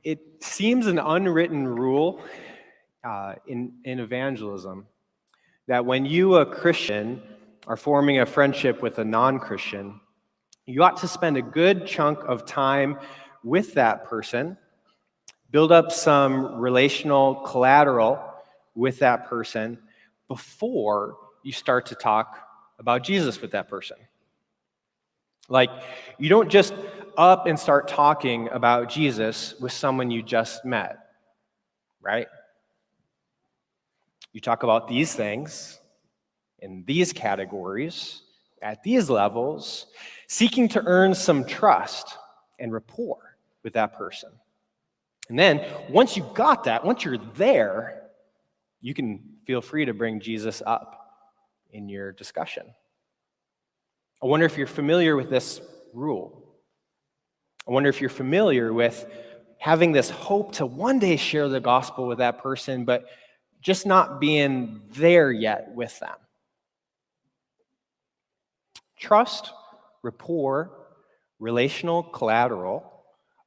It seems an unwritten rule in evangelism that when you, a Christian, are forming a friendship with a non-Christian, you ought to spend a good chunk of time with that person, build up some relational collateral with that person before you start to talk about Jesus with that person. Like, you don't just up and start talking about Jesus with someone you just met, right? You talk about these things in these categories, at these levels, seeking to earn some trust and rapport with that person. And then, once you got that, once you're there, you can feel free to bring Jesus up in your discussion. I wonder if you're familiar with this rule. I wonder if you're familiar with having this hope to one day share the gospel with that person, but just not being there yet with them. Trust, rapport, relational collateral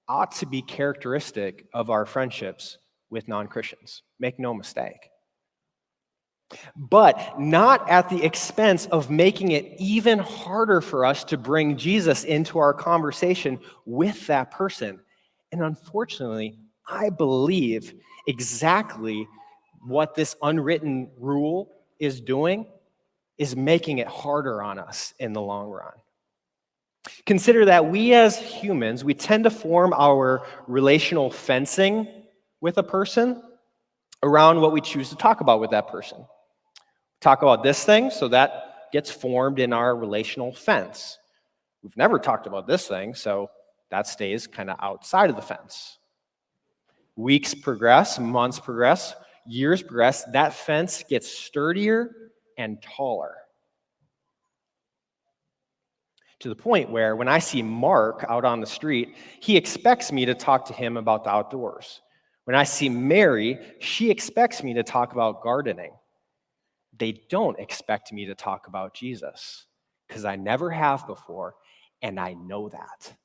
ought to be characteristic of our friendships with non-Christians. Make no mistake. But not at the expense of making it even harder for us to bring Jesus into our conversation with that person. And unfortunately, I believe exactly what this unwritten rule is doing is making it harder on us in the long run. Consider that we as humans, we tend to form our relational fencing with a person around what we choose to talk about with that person. Talk about this thing, so that gets formed in our relational fence. We've never talked about this thing, so that stays kind of outside of the fence. Weeks progress, months progress, years progress, that fence gets sturdier and taller. To the point where when I see Mark out on the street, he expects me to talk to him about the outdoors. When I see Mary, she expects me to talk about gardening. They don't expect me to talk about Jesus because I never have before, and I know that.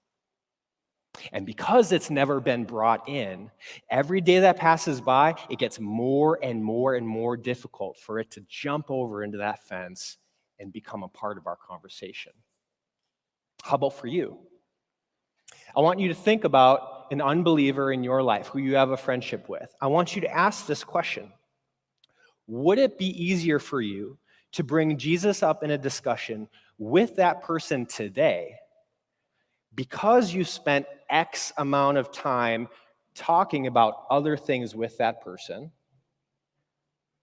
And because it's never been brought in, every day that passes by, it gets more and more and more difficult for it to jump over into that fence and become a part of our conversation. How about for you? I want you to think about an unbeliever in your life who you have a friendship with. I want you to ask this question. Would it be easier for you to bring Jesus up in a discussion with that person today because you spent X amount of time talking about other things with that person?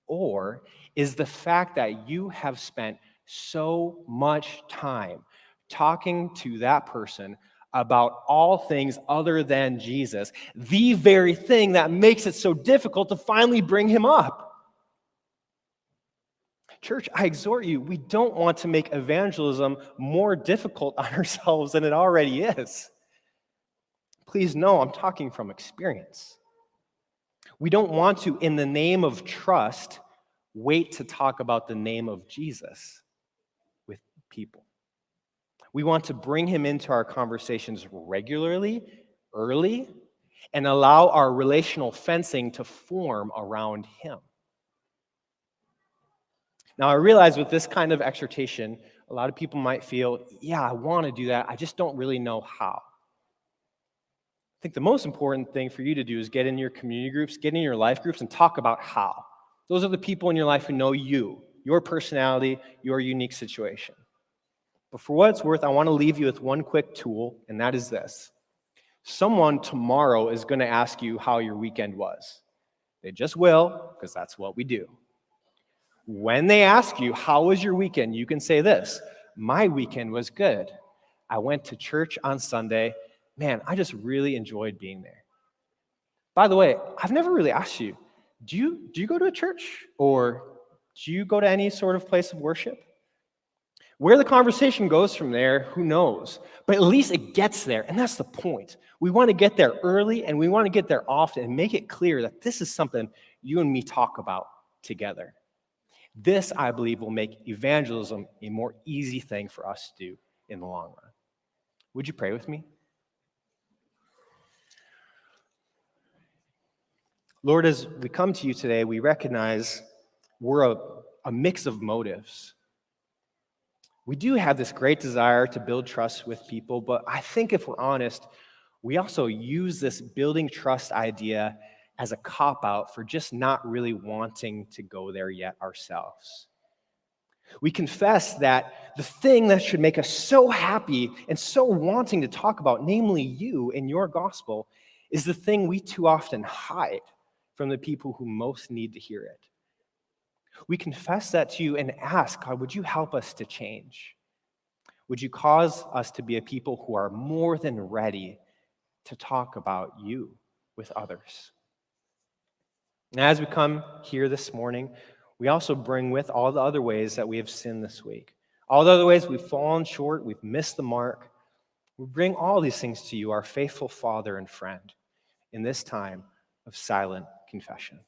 Or is the fact that you have spent so much time talking to that person about all things other than Jesus the very thing that makes it so difficult to finally bring him up? Church, I exhort you, we don't want to make evangelism more difficult on ourselves than it already is. Please know I'm talking from experience. We don't want to, in the name of trust, wait to talk about the name of Jesus with people. We want to bring him into our conversations regularly, early, and allow our relational fencing to form around him. Now, I realize with this kind of exhortation, a lot of people might feel, yeah, I want to do that, I just don't really know how. I think the most important thing for you to do is get in your community groups, get in your life groups, and talk about how. Those are the people in your life who know you, your personality, your unique situation. But for what it's worth, I want to leave you with one quick tool, and that is this. Someone tomorrow is going to ask you how your weekend was. They just will, because that's what we do. When they ask you, how was your weekend? You can say this, my weekend was good. I went to church on Sunday. Man, I just really enjoyed being there. By the way, I've never really asked you, do you go to a church? Or do you go to any sort of place of worship? Where the conversation goes from there, who knows? But at least it gets there, and that's the point. We want to get there early, and we want to get there often and make it clear that this is something you and me talk about together. This, I believe, will make evangelism a more easy thing for us to do in the long run. Would you pray with me? Lord, as we come to you today, we recognize we're a mix of motives. We do have this great desire to build trust with people, but I think if we're honest, we also use this building trust idea as a cop-out for just not really wanting to go there yet ourselves. We confess that the thing that should make us so happy and so wanting to talk about, namely you and your gospel, is the thing we too often hide from the people who most need to hear it. We confess that to you and ask, God, would you help us to change? Would you cause us to be a people who are more than ready to talk about you with others? And as we come here this morning, we also bring with all the other ways that we have sinned this week. All the other ways we've fallen short, we've missed the mark. We bring all these things to you, our faithful Father and friend, in this time of silent confession.